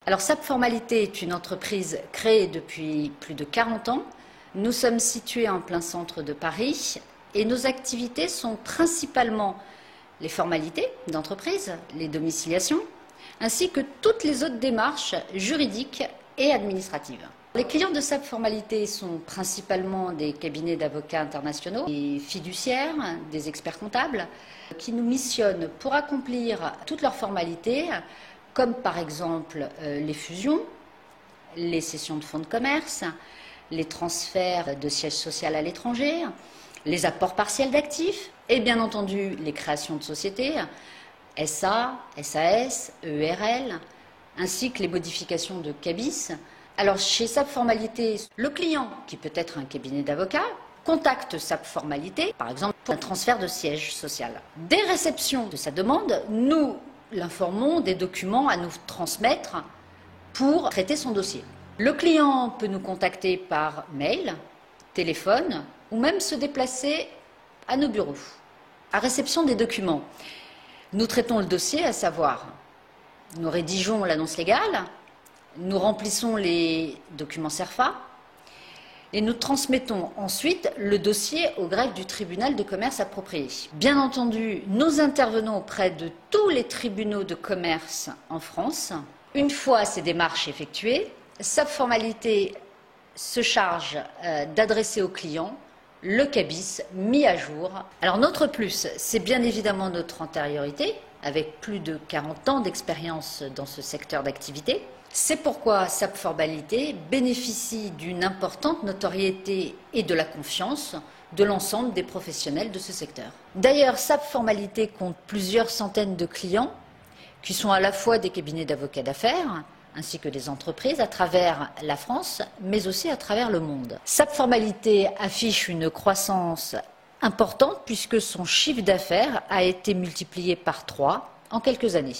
Alors SAP Formalité est une entreprise créée depuis plus de 40 ans. Nous sommes situés en plein centre de Paris et nos activités sont principalement les formalités d'entreprise, les domiciliations, ainsi que toutes les autres démarches juridiques et administratives. Les clients de SAP Formalité sont principalement des cabinets d'avocats internationaux, des fiduciaires, des experts comptables, qui nous missionnent pour accomplir toutes leurs formalités, comme par exemple les fusions, les cessions de fonds de commerce, les transferts de sièges social à l'étranger, les apports partiels d'actifs et bien entendu les créations de sociétés, SA, SAS, EURL, ainsi que les modifications de CABIS. Alors chez SAP Formalité, le client, qui peut être un cabinet d'avocats, contacte SAP Formalité, par exemple pour un transfert de siège social. Dès réception de sa demande, nous l'informons des documents à nous transmettre pour traiter son dossier. Le client peut nous contacter par mail, téléphone ou même se déplacer à nos bureaux. À réception des documents, nous traitons le dossier, à savoir, nous rédigeons l'annonce légale, nous remplissons les documents CERFA et nous transmettons ensuite le dossier au greffe du tribunal de commerce approprié. Bien entendu, nous intervenons auprès de tous les tribunaux de commerce en France. Une fois ces démarches effectuées, SAP Formalité se charge d'adresser au client le CABIS mis à jour. Alors notre plus, c'est bien évidemment notre antériorité, avec plus de 40 ans d'expérience dans ce secteur d'activité. C'est pourquoi SAP Formalité bénéficie d'une importante notoriété et de la confiance de l'ensemble des professionnels de ce secteur. D'ailleurs, SAP Formalité compte plusieurs centaines de clients qui sont à la fois des cabinets d'avocats d'affaires ainsi que des entreprises à travers la France, mais aussi à travers le monde. SAP Formalité affiche une croissance importante puisque son chiffre d'affaires a été multiplié par 3 en quelques années.